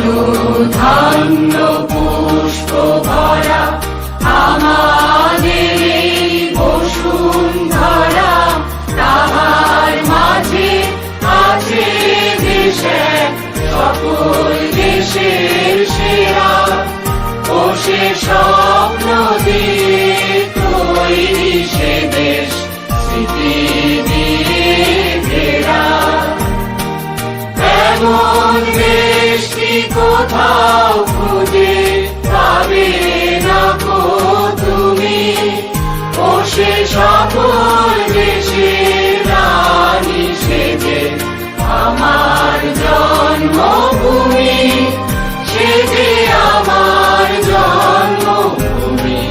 ধন্য পুষ্প ভরা আমাদের এই বসুন্ধরা, তাহার মাঝে আছে দেশে সকল দেশের সেরা। ও সে স্বপ্ন দিয়ে তৈরি সে দেশ, স্মৃতি দিয়ে ঘেরা। এমন দেশটি কোথাও খুঁজে পাবে না গো তুমি। ও সে সকল দেশের রানী সেজে আমার জন্মভূমি, সেজে আমার জন্মভূমি,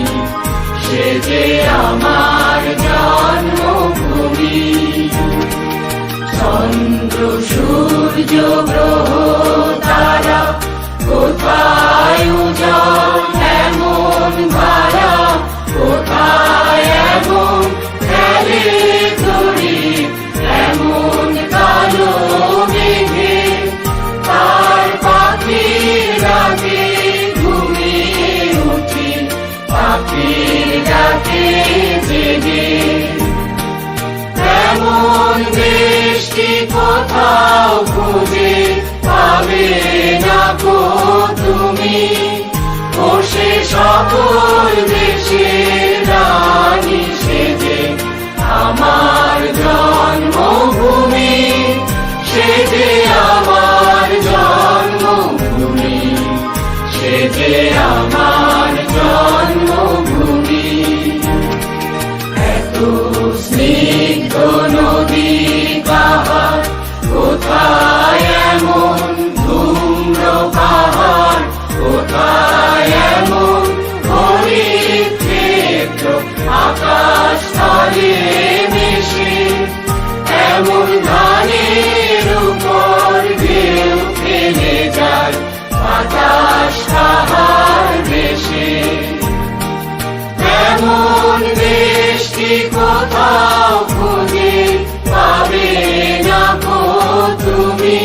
সেজে আমার জন্মভূমি। চন্দ্র সূর্য গ্রহ তারা কোথায় উজ্জ্বল এমন ধারা, কোথায় এমন খেলে তরি এমন কালো মেঘে। তার পাখির ডাকে ঘুমিয়ে উঠি, পাখির ডাকে জেগে। এমন দেশটি কোথাও খুঁজে পাবে না গো তুমি। ও সে সকল দেশের রানী সেজে আমার জন্মভূমি, সেজে আমার জন্মভূমি, সেজে আমার জন্মভূমি। এত স্নিগ্ধ নদী পাহাড়, কোথায় এমন ধূম্র পাহাড়, কোথায় এমন হরিত ক্ষেত্র আকাশ তলে মিশে। এমন ধানের উপর ঢেউ ফেলে যায় বাতাস তাহার দেশে। এমন দেশটি কোথাও খুঁজে পাবে না গো তুমি।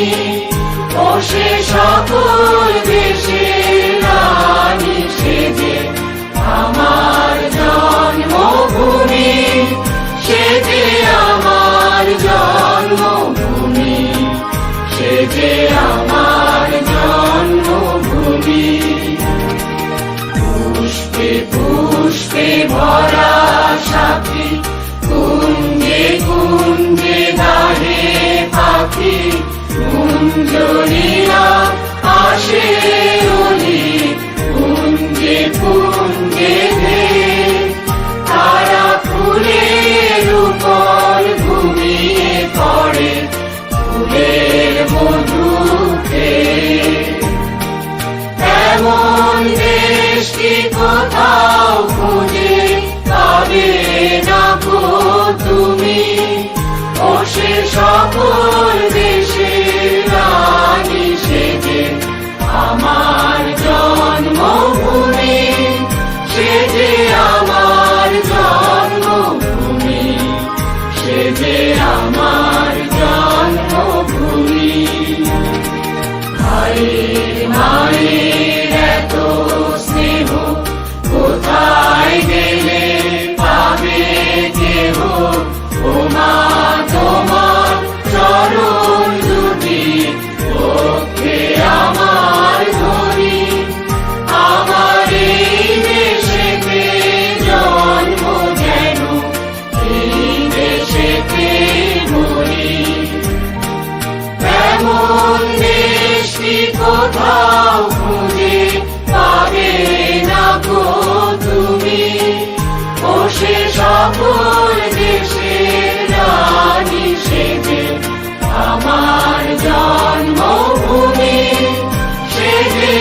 ও সে সকল দেশের রানী সেজে আমার জন্মভূমি, সেজে আমার জন্মভূমি, সেজে আমার জন্মভূমি। পুষ্পে পুষ্পে ভরা সাথী, কুঞ্জে কুঞ্জে গাহে পাখি। কুঞ্জনীরা আসে অলি কুঞ্জে কুঞ্জে ধে। তারা ফুলের উপর ঘুমিয়ে পড়ে, ফুলের মধু খেয়ে। এমন দেশটি কোথাও খুঁজে পাবে না গো তুমি। ও সে সকল দেশের রানী সেজে আমার জন্মভূমি, সেজে আমার জন্মভূমি, সেজে আমার জন্মভূমি। মায়ের মায়ের এত স্নেহ কোথায় গেলে পাবে কেহ। ও মা তোমার চরণ দুটি পক্ষে আমার ধরি। আমার এই দেশেতে জন্ম যেন এই দেশেতে মরি। এমন দেশটি কোথাও খুঁজে পাবে না গো তুমি। ও সে সকল দেশের রানী সেজে আমার জন্মভূমি, সেজে